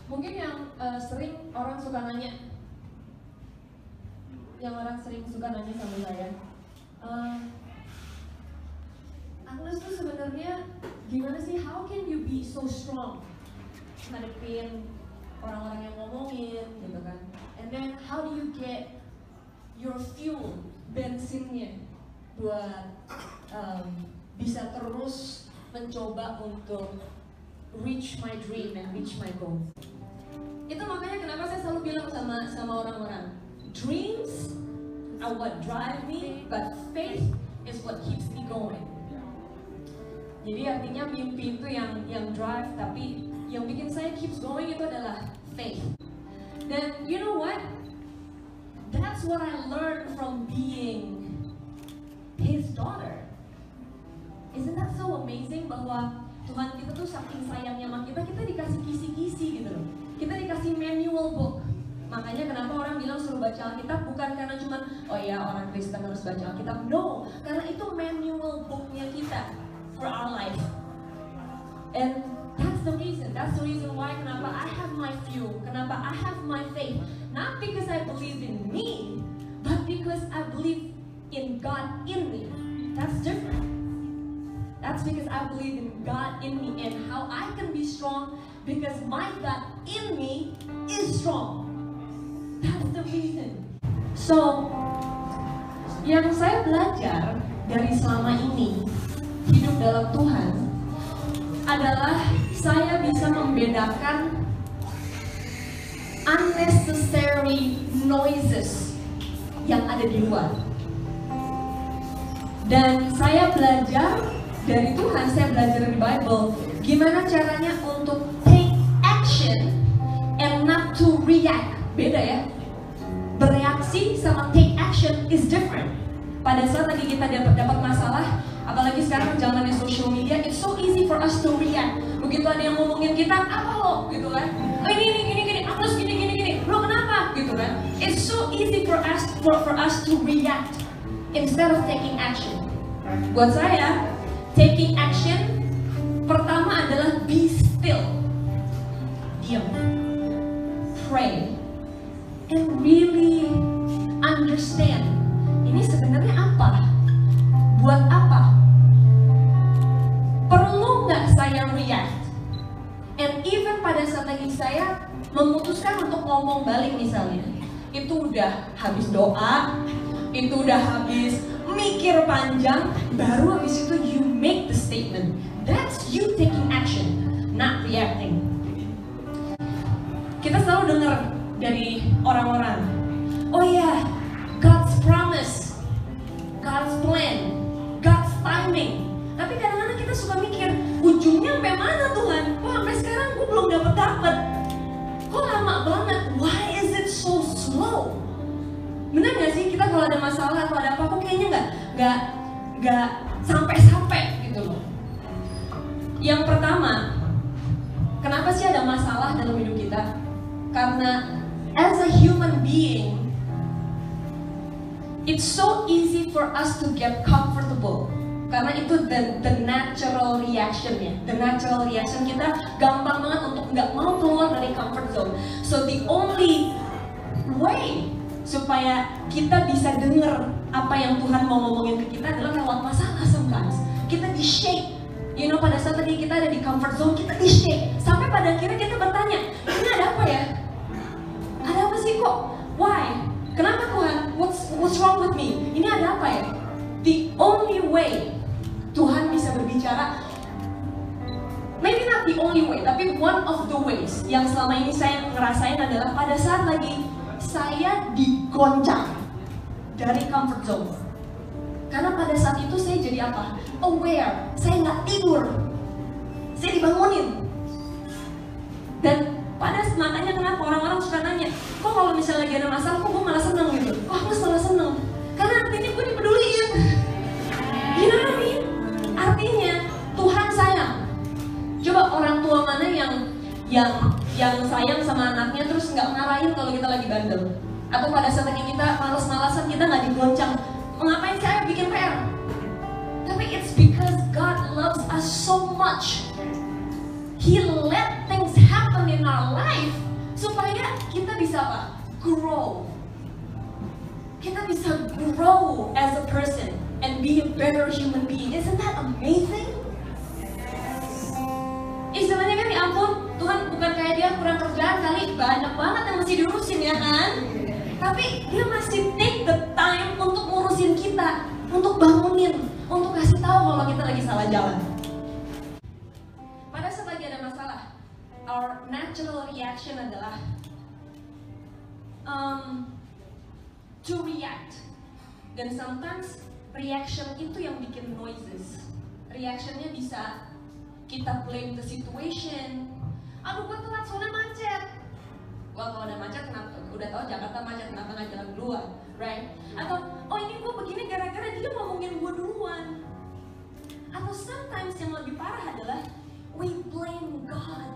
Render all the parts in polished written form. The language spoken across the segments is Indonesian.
Mungkin yang sering orang suka nanya, sama saya, Agnes tuh sebenarnya gimana sih? How can you be so strong ngadepin orang-orang yang ngomongin gitu kan? And then how do you get your fuel, bensinnya buat bisa terus mencoba untuk reach my dream and reach my goal. Itu makanya kenapa saya selalu bilang sama orang-orang, dreams are what drive me, but faith is what keeps me going. Jadi artinya mimpi itu yang drive, tapi yang bikin saya keeps going itu adalah faith. Dan you know what? That's what I learned from being his daughter. Isn't that so amazing bahwa Tuhan kita tuh saking sayangnya sama kita dikasih kisi-kisi gitu loh. Kita dikasih manual book. Makanya kenapa orang bilang suruh baca Alkitab bukan karena cuma oh ya orang Kristen harus baca Alkitab. No, karena itu manual booknya kita for our life. And that's the reason why kenapa I have my fuel, kenapa I have my faith. Not because I believe in me, but because I believe in God in me. That's different. That's because I believe in God in me and how I can be strong because my God in me is strong. That's the reason. So, yang saya belajar dari selama ini hidup dalam Tuhan adalah saya bisa membedakan unnecessary noises yang ada di luar. Dan saya belajar dari Tuhan, saya belajar dari Bible, gimana caranya untuk take action and not to react. Beda ya. Bereaksi sama take action is different. Pada saat tadi kita dapat masalah, apalagi sekarang zamannya social media, it's so easy for us to react. Begitu ada yang ngomongin kita, apa lo? Gitu kan. Oh ini, terus gini. Lo kenapa? Gitu kan. It's so easy for us to react instead of taking action. Buat saya, taking action pertama adalah be still, diam, pray, and really understand ini sebenarnya apa, buat apa, perlu nggak saya react, and even pada saat lagi saya memutuskan untuk ngomong balik misalnya, itu udah habis doa, itu udah habis mikir panjang, baru habis itu you make the statement. That's you taking action, not reacting. Kita selalu dengar dari orang-orang, oh ya, God's promise, God's plan, God's timing. Tapi kadang-kadang kita suka mikir, ujungnya sampai mana Tuhan? Kok sampai sekarang gue belum dapet? Kok lama banget? Why is it so slow? Bener gak sih kita kalau ada masalah atau ada apa kok kayaknya nggak sampai gitu loh. Yang pertama, kenapa sih ada masalah dalam hidup kita? Karena as a human being, it's so easy for us to get comfortable. Karena itu the natural reaction-nya. The natural reaction kita gampang banget untuk nggak mau keluar dari comfort zone. So the only way supaya kita bisa dengar apa yang Tuhan mau ngomongin ke kita adalah lewat masalah sometimes. Kita di-shake. You know, pada saat tadi kita ada di comfort zone, kita di-shake. Sampai pada akhirnya kita bertanya, ini ada apa ya? Ada apa sih kok? Why? Kenapa Tuhan? What's wrong with me? Ini ada apa ya? The only way Tuhan bisa berbicara, maybe not the only way, tapi one of the ways yang selama ini saya ngerasain adalah pada saat lagi saya digoncang dari comfort zone. Karena pada saat itu saya jadi apa? Aware. Saya nggak tidur. Saya dibangunin. Dan makanya kenapa orang-orang suka nanya, kok kalau misalnya lagi ada masalah, kok gue malah seneng gitu? Kok aku malah seneng? Karena artinya gue dipeduliin. You know what I mean? Artinya Tuhan sayang. Coba orang tua mana yang sayang sama anaknya terus nggak ngarahin kalau kita lagi bandel, atau pada saat kita malas-malasan kita nggak digoncang, ngapain saya bikin PR? Tapi it's because God loves us so much. He let things happen in our life bisa apa? Grow. Kita bisa grow as a person and be a better human being. Isn't that amazing? Istilahnya kan, ya ampun, Tuhan bukan kayak dia kurang kerjaan kali, banyak banget yang mesti diurusin ya kan? Tapi dia masih take the time untuk ngurusin kita, untuk bangunin, untuk kasih tahu kalau kita lagi salah jalan. Pada saat lagi ada masalah, our natural reaction adalah to react. Dan sometimes reaction itu yang bikin noises. Reactionnya bisa kita blame the situation. Aduh, gue telat soalnya macet. Wah, kalau udah macet, kenapa? Udah tahu Jakarta macet, kenapa nggak jalan duluan, right? Atau, oh ini gue begini gara-gara dia ngomongin gue duluan. Atau sometimes yang lebih parah adalah we blame God.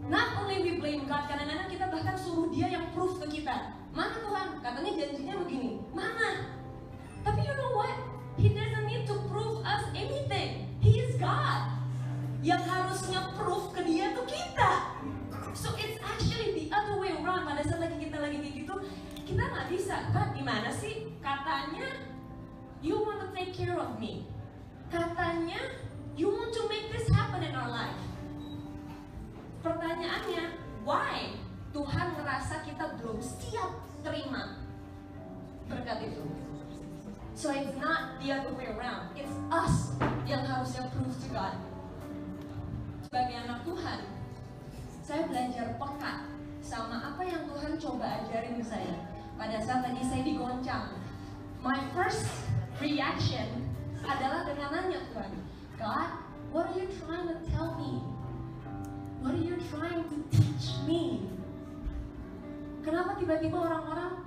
Not only we blame God, kadang-kadang kita bahkan suruh dia yang proof ke kita. Mana Tuhan? Katanya janjinya begini. Mana? Tapi you know what? He doesn't need to prove us anything. He is God. Yang harusnya proof ke dia tuh kita. So it's actually the other way around. Pada saat kita lagi kayak gitu, kita nggak bisa. God, gimana sih? Katanya you want to take care of me. Katanya you want to make this happen in our life. Pertanyaannya, why? Tuhan ngerasa kita belum siap terima berkat itu. So it's not the other way around. It's us yang harusnya prove to God. Sebagai anak Tuhan, saya belajar peka sama apa yang Tuhan coba ajarin ke saya. Pada saat tadi saya digoncang, my first reaction adalah dengan nanya Tuhan, God, what are you trying to tell me? What are you trying to teach me? Kenapa tiba-tiba orang-orang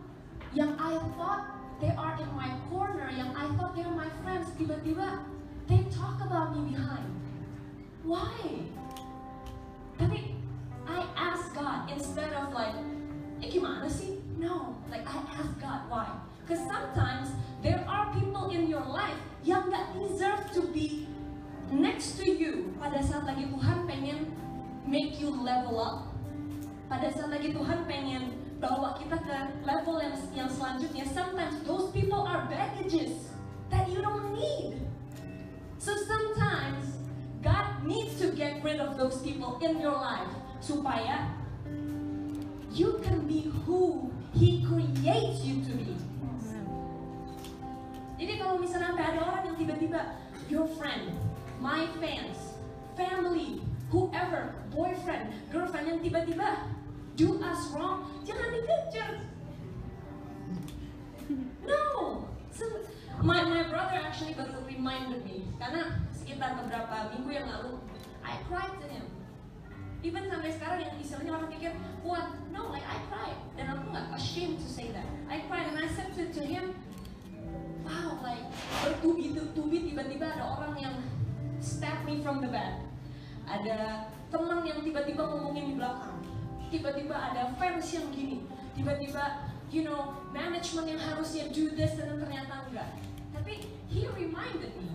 yang I thought they are in my corner, yang I thought they're my friends, tiba-tiba they talk about me behind. Why? Tapi I ask God instead of like, gimana sih? No, like I ask God why? Because sometimes there are people in your life yang gak deserve to be next to you pada saat lagi Tuhan pengen make you level up. Pada saat lagi Tuhan pengen bawa kita ke level yang selanjutnya. Sometimes those people are baggages that you don't need. So sometimes God needs to get rid of those people in your life supaya you can be who He creates you to be. Jadi kalau misalnya ada orang yang tiba-tiba your friend, my fans, family, whoever, boyfriend, girlfriend yang tiba-tiba do us wrong, jangan dikejar. No. So, my brother actually baru reminded me, karena sekitar beberapa minggu yang lalu, I cried to him. Even sampai sekarang yang istilahnya orang pikir, what? No, like I cried. Dan aku gak ashamed to say that. I cried and I said to him, wow, like bertubi-tubi tiba-tiba ada orang yang stab me from the back. Ada teman yang tiba-tiba ngomongin di belakang. Tiba-tiba ada fans yang gini, tiba-tiba, you know, management yang harusnya do this dan ternyata enggak. Tapi he reminded me,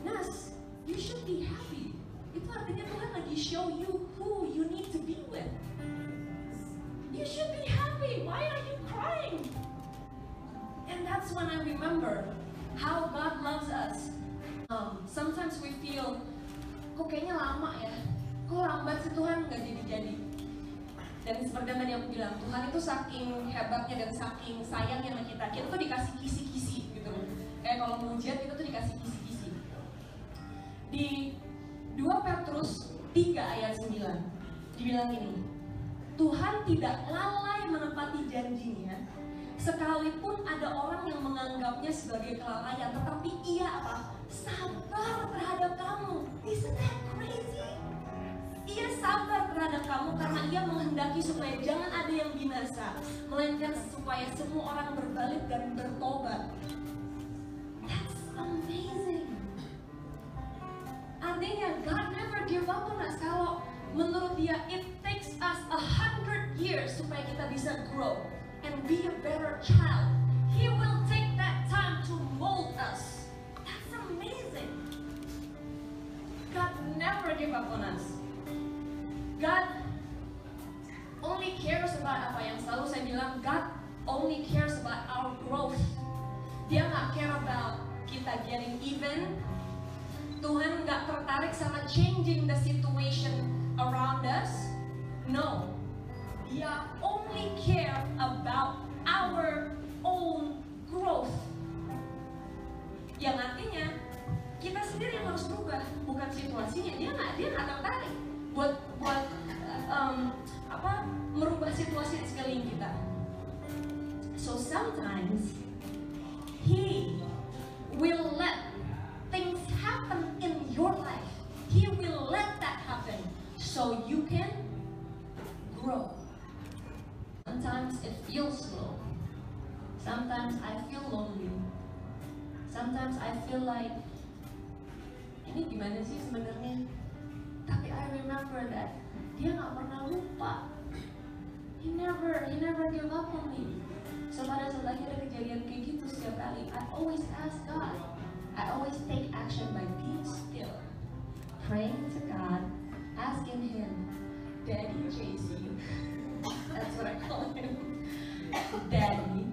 Nas, you should be happy. Itu artinya Tuhan lagi show you who you need to be with. You should be happy. Why are you crying? And that's when I remember how God loves us. Sometimes we feel, kok kayaknya lama ya, kok lambat sih Tuhan nggak jadi-jadi. Dan seperti yang tadi aku bilang, Tuhan itu saking hebatnya dan saking sayangnya sama kita tuh dikasih kisi-kisi gitu. Kayak kalau mau ujian kita tuh dikasih kisi-kisi. Di 2 Petrus 3 ayat 9 dibilang ini, Tuhan tidak lalai menepati janjinya, sekalipun ada orang yang menganggapnya sebagai kelalaian, tetapi Ia apa? Sabar terhadap kamu. Isn't that crazy? Ia sabar terhadap kamu karena Ia menghendaki supaya jangan ada yang binasa, melainkan supaya semua orang berbalik dan bertobat. That's amazing. Artinya God never give up on us. Kalau menurut Dia it takes us 100 years supaya kita bisa grow and be a better child, He will take that time to mold us. That's amazing. God never give up on us. God only only cares about apa yang selalu saya bilang, God only cares about our growth. Dia nggak care about kita getting even. Tuhan nggak tertarik sama changing the situation around us. No, Dia only care about our own growth. Yang artinya kita sendiri yang harus berubah, bukan situasinya. Dia nggak tertarik buat merubah situasi di sekeliling kita. So sometimes He will let things happen in your life. He will let that happen so you can grow. Sometimes it feels slow. Sometimes I feel lonely. Sometimes I feel like ini gimana sih sebenarnya? Tapi I remember that Dia nggak pernah lupa. He never give up on me. So pada saat lagi ada kejadian kayak gitu setiap kali, I always ask God. I always take action by being still, praying to God, asking Him, Daddy JC. That's what I call Him. Daddy,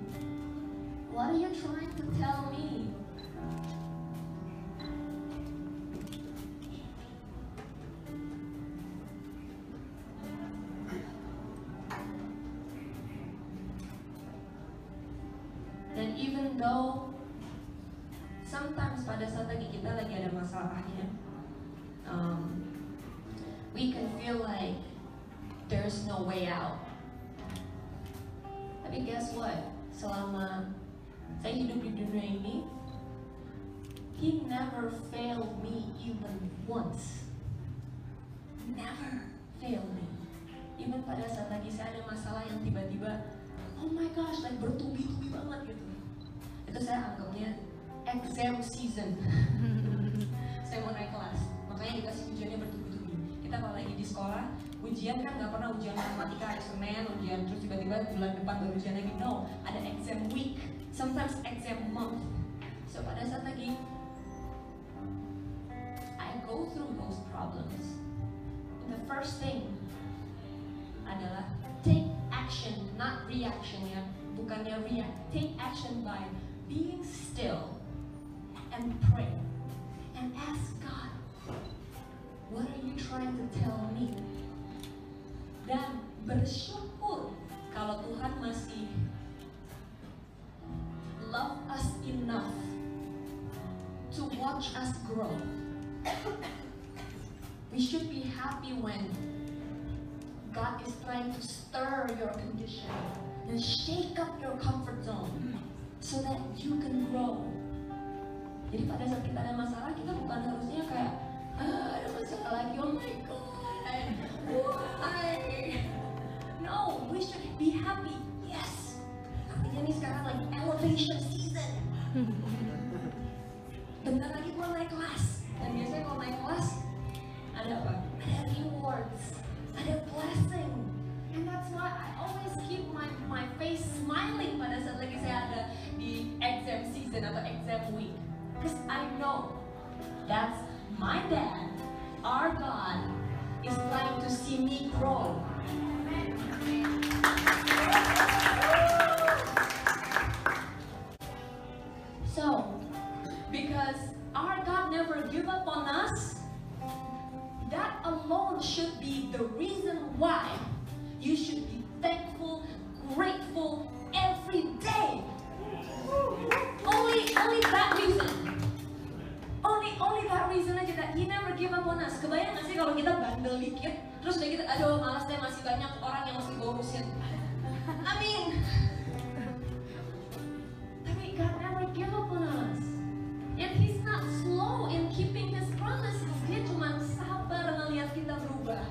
what are you trying to tell me? Dan even though sometimes pada saat lagi kita lagi ada masalahnya, we can feel like there's no way out. Tapi guess what? Selama saya hidup di dunia ini, He never failed me even once. Never failed me. Even pada saat lagi saya ada masalah yang tiba-tiba, oh my gosh, like bertubi-tubi banget gitu. Itu saya anggapnya exam season. Saya mau naik kelas, makanya dikasih ujiannya bertubi-tubi. Kita kalau lagi di sekolah, ujian kan nggak pernah ujian matematika hari Senin, ujian terus tiba-tiba bulan depan baru ujian lagi. No, ada exam week, sometimes exam month. So pada saat lagi I go through those problems, the first thing adalah take action, not reaction ya, bukannya react. Take action by being still and pray and ask God, what are you trying to tell me? Dan bersyukur kalau Tuhan masih love us enough to watch us grow. We should be happy when God is trying to stir your condition and shake up your comfort zone so that you can grow. Jadi pada saat kita ada masalah, kita bukan harusnya kayak ada masalah lagi, oh my god, why? No, we should be happy. Yes. Artinya nih sekarang lagi elevation season. Bentar lagi gua naik kelas. Dan biasanya kalau naik kelas ada apa? Ada rewards, ada blessing. And that's why I always keep my face smiling pada saat lagi saya ada di exam season atau exam week. Because I know that's my dad, our God, is trying to see me grow. So, because our God never give up on us, that alone should be the reason why you should be thankful, grateful every day. Only that reason. Only that reason aja, that He never give up on us. Kebayang gak sih kalau kita bandel dikit, terus udah kita, aduh malas deh, masih banyak orang yang mesti gue urusin. I mean, tapi God never give up on us. Yet He's not slow in keeping His promises. Dia cuma sabar ngelihat kita berubah.